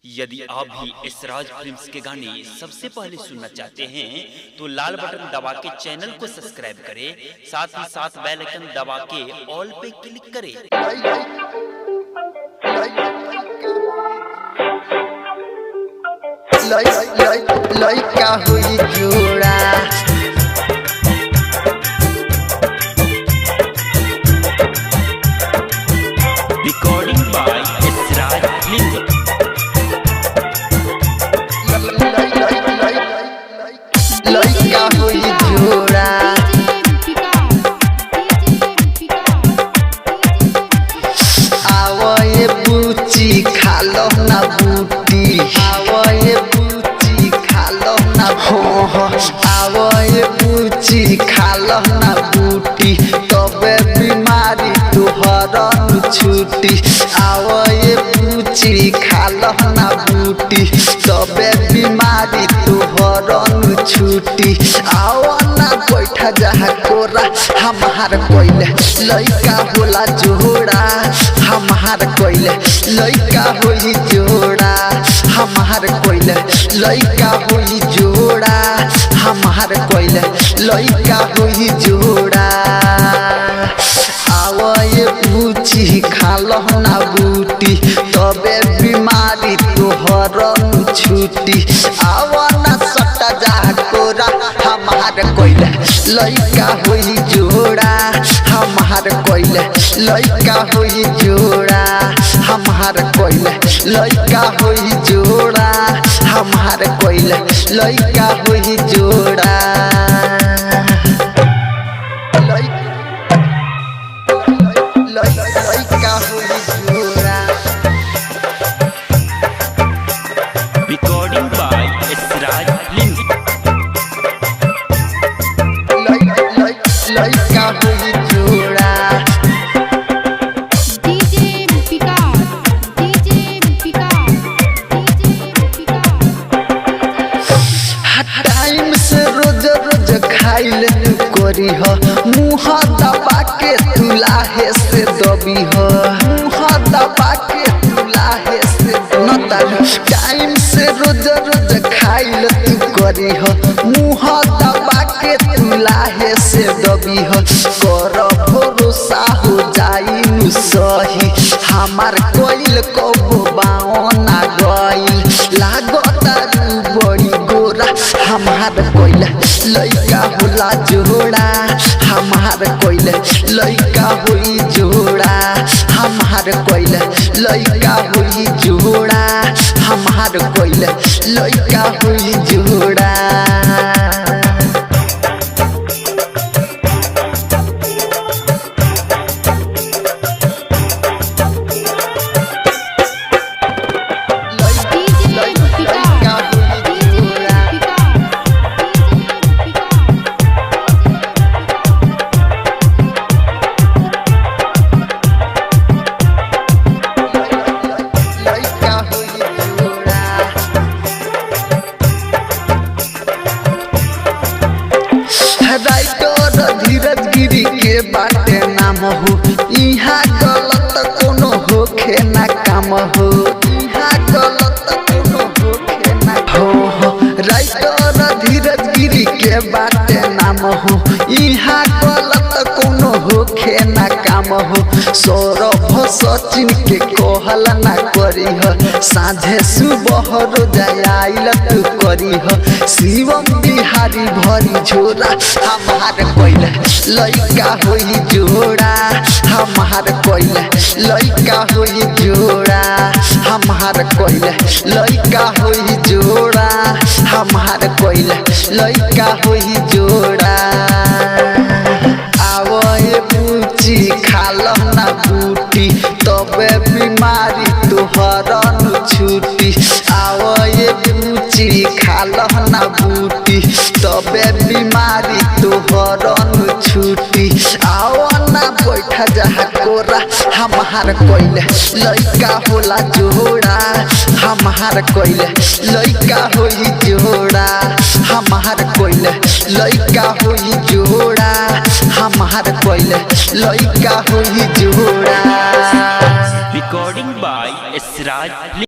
यदि आप भी इसराज फिल्म्स के गाने सबसे पहले सुनना चाहते हैं तो लाल बटन दबा के चैनल को सब्सक्राइब करें, साथ ही साथ बेल आइकन दबा के ऑल पे क्लिक करें। लइका हुई जोड़ा रिकॉर्डिंग बाय इसराज फिल्म्स। लइका हुई जोड़ा आवए बूची खालो ना बूटी, आवए बूची खालो ना हो आवए बूची खालो ना बूटी, तबे बीमारी तुहर छुटी। आवए बूची खालो ना बूटी, तबे बीमारी तुहर छुटी। आओ ना बैठा जहाँ कोरा हमार कोइले लइका होला जोड़ा, हमार कोइले लइका होई जोड़ा, हमार कोइले लइका होई जोड़ा, हमार कोइले लइका होई जोड़ा। आवए बूची खालो ना बूटी, तबे बीमारी तोहर छुटी। आवा ना सट्टा जा कोरा हमार कोइले लइका होई जोड़ा, हमार कोइले लइका होई जोड़ा, हमार कोइले लइका होई जोड़ा, हमार कोइले लइका होई जोड़ा। लइका होई जोड़ा रिकॉर्डिंग बाय इसराज फिल्म्स। लइका होई जोड़ा टाइम से रोज रोज खाइल तू करी हो, मुँह दबा के तू लाहे से दबी हो, मुँह दबा के तू लाहे से टाइम से रोज रोज खाइल तू करी हो, मुँह दबा के तू लाहे से दबी हो। कर भरोसा हो जाई नु सही, हमार कोइल कबो बाओ ना गइल। लागता रू बड़ी गोरा हमार कोइल लइका होला जोड़ा, हमार कोइल लइका होई जोड़ा, हमार कोइल लइका होई जोड़ा, हमार कोइल लइका होई जोड़ा। राइटर धीरज गिरी के बाटे नाम हो, यहाँ गलत कोनो होखे ना काम हो, यहाँ गलत कोनो होखे ना हो। राइटर धीरज गिरी के बाटे नाम हो, यहाँ गलत कोनो होखे ना काम हो। सौरभ सचिन के कहल ना करी हो, साझे सुबह रोज आइल तू करी हो। शिवम बिहारी भरी झोरा हमार कोइले लइका होई जोड़ा, हमार कोइले लइका होई जोड़ा, हमार कोइले लइका होई जोड़ा, हमार कोइले लइका होई जोड़ा। आवए बूची खालो ना बूटी, तबे बीमारी तोहर छुटी। आवए बूची खालो ना बूटी, तबे बीमारी तोहर छुटी। आओ ना बैठा जहाँ कोरा हमार कोइले लइका होला जोड़ा, हमार कोइले लइका होई जोड़ा, हमार कोइले लइका होई जोड़ा, हमार कोइले लइका होई जोड़ा।